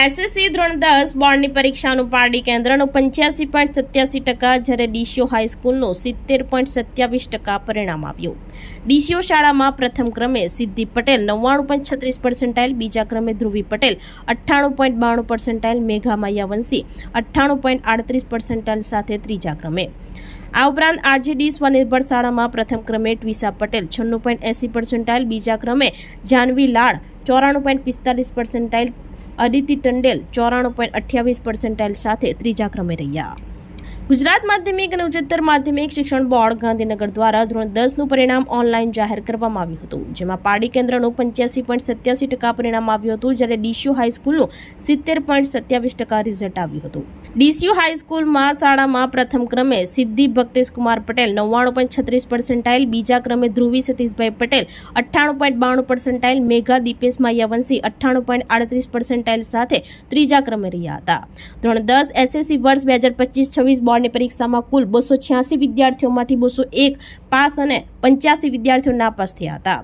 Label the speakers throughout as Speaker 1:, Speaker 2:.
Speaker 1: SSC ધોરણ 10 બોર્ડની પરીક્ષાનું પારડી કેન્દ્રનું 85.87%, જ્યારે ડીસીઓ હાઈસ્કૂલનું 70.27% પરિણામ આવ્યું. ડીસીઓ શાળામાં પ્રથમ ક્રમે સિદ્ધિ પટેલ 99.36%, બીજા ક્રમે ધ્રુવી પટેલ 98.92%, મેઘા મૈયાવંશી 98.38% સાથે ત્રીજા ક્રમે. આ ઉપરાંત આરજેડી સ્વનિર્ભર શાળામાં પ્રથમ ક્રમે ટ્વિસા પટેલ 96.80%, બીજા ક્રમે જાનવી લાડ 94.45%, અદિતિ ટંડેલ 94.28% સાથે ત્રીજા ક્રમે રહ્યા. ગુજરાત માધ્યમિક અને ઉચ્ચતર માધ્યમિક શિક્ષણ બોર્ડ ગાંધીનગર દ્વારા ધોરણ 10નું પરિણામ ઓનલાઈન જાહેર કરવામાં આવ્યું હતું, જેમાં પારડી કેન્દ્રનું 85.87% પરિણામ આવ્યું હતું, જ્યારે ડીસીયુ હાઈસ્કૂલનું 70.27% રિઝલ્ટ આવ્યું હતું. ડીસીયુ હાઈસ્કૂલમાં શાળામાં પ્રથમ ક્રમે સિદ્ધિ ભક્તેશકુમાર પટેલ 99.36%, બીજા ક્રમે ધ્રુવી સતીશભાઈ પટેલ 98.92%, મેઘા દીપેશ મૈયાવંશી 98.38% સાથે ત્રીજા ક્રમે રહ્યા હતા. ધોરણ 10 એસએસસી વર્ષ 2025-26 બોર્ડની પરીક્ષામાં કુલ 286 વિદ્યાર્થીઓમાંથી 201 પાસ અને 85 વિદ્યાર્થીઓ નાપાસ થયા હતા.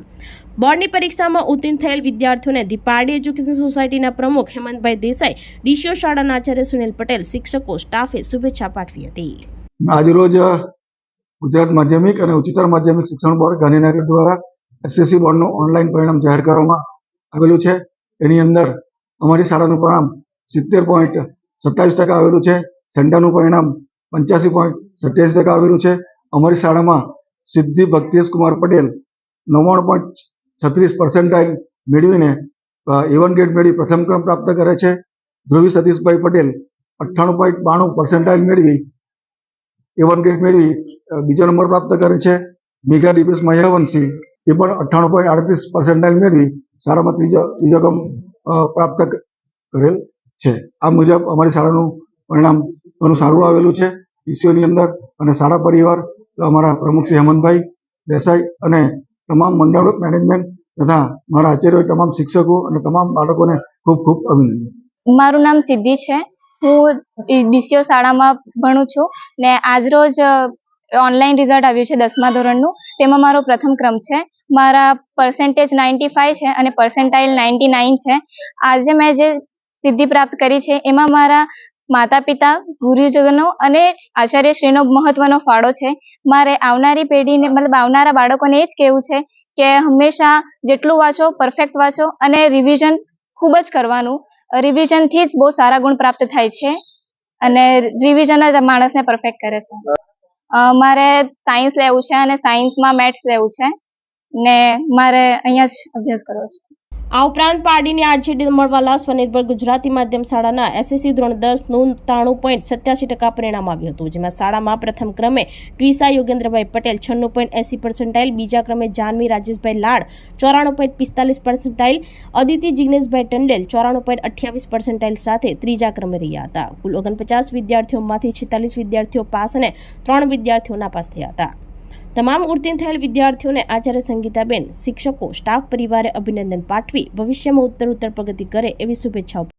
Speaker 1: બોર્ડની પરીક્ષામાં ઉત્તીર્ણ થયેલ વિદ્યાર્થીઓને ધી પારડી એજ્યુકેશન સોસાયટીના પ્રમુખ હેમંતભાઈ દેસાઈ, ડીસીઓ શાળાના આચાર્ય સુનિલ પટેલ, શિક્ષકો, સ્ટાફે શુભેચ્છા પાઠવી હતી.
Speaker 2: આજરોજ ગુજરાત માધ્યમિક અને ઉચ્ચતર માધ્યમિક શિક્ષણ બોર્ડ ગાંધીનગર દ્વારા એસએસસી બોર્ડનું ઓનલાઈન પરિણામ જાહેર કરવામાં આવેલું છે. એની અંદર અમારી શાળાનું પરિણામ 70.27% આવેલું છે. સેન્ટરનું પરિણામ 85.87% આવેલું છે. અમારી શાળામાં સિદ્ધિ ભક્તેશકુમાર પટેલ 99.36% મેળવીને A1 ગ્રેડ મેળવી પ્રથમ ક્રમ પ્રાપ્ત કરે છે. ધ્રુવી સતીશભાઈ પટેલ 98.92% મેળવી A1 ગ્રેડ મેળવી બીજો નંબર પ્રાપ્ત કરે છે. મેઘા દીપેશ મૈયાવંશી એ પણ 98.38% મેળવી શાળામાં ત્રીજો ક્રમ પ્રાપ્ત કરેલ છે. આ મુજબ અમારી શાળાનું પરિણામ ઘણું સારું આવેલું છે ડીસીઓની અંદર. અને શાળા પરિવાર, અમારા પ્રમુખ શ્રી હેમંતભાઈ દેસાઈ અને તમામ મંડળ મેનેજમેન્ટ તથા મારા આચાર્ય, તમામ શિક્ષકો અને તમામ બાળકોને ખૂબ ખૂબ અભિનંદન.
Speaker 3: મારું નામ સિદ્ધિ છે. હું ડીસીઓ શાળામાં ભણું છું ને આજરોજ ઓનલાઈન રિઝલ્ટ આવ્યું છે 10મા ધોરણનું. તેમાં મારો પ્રથમ ક્રમ છે. મારા પર્સન્ટેજ 95 છે અને પર્સન્ટાઇલ 99 છે. આજે મેં જે સિદ્ધિ પ્રાપ્ત કરી છે એમાં મારા માતા પિતા, ગુરુજનો અને આચાર્યશ્રીનો મહત્વનો ફાળો છે. મારે આવનારી પેઢીને મતલબ આવનારા બાળકોને એ જ કહેવું છે કે હંમેશા જેટલું વાંચો, પરફેક્ટ વાંચો અને રિવિઝન ખૂબ જ કરવાનું. રિવિઝનથી જ બહુ સારા ગુણ પ્રાપ્ત થાય છે અને રિવિઝન જ માણસને પરફેક્ટ કરે છે. મારે સાયન્સ લેવું છે અને સાયન્સમાં મેથ્સ લેવું છે ને મારે અહીંયા જ અભ્યાસ કરવો છે.
Speaker 1: આ ઉપરાંત પારડીની આરજેડી મળવાલા સ્વનિર્ભર ગુજરાતી માધ્યમ શાળાના એસએસસી ધોરણ 10નું 93.87% પરિણામ આવ્યું હતું, જેમાં શાળામાં પ્રથમ ક્રમે ટ્વિસા યોગેન્દ્રભાઈ પટેલ 96.80%, બીજા ક્રમે જાનવી રાજેશભાઈ લાડ 94.45%, અદિતિ જિગ્નેશભાઈ ટંડેલ 94.28% સાથે ત્રીજા ક્રમે રહ્યા હતા. કુલ 49 વિદ્યાર્થીઓમાંથી 46 વિદ્યાર્થીઓ પાસ અને 3 વિદ્યાર્થીઓ નાપાસ થયા હતા. તમામ ઉત્તીર્ણ થયેલ વિદ્યાર્થીઓને આચાર્ય સંગીતાબેન, શિક્ષકો, સ્ટાફ પરિવારે અભિનંદન પાઠવી ભવિષ્યમાં ઉત્તરોત્તર પ્રગતિ કરે એવી શુભેચ્છાઓ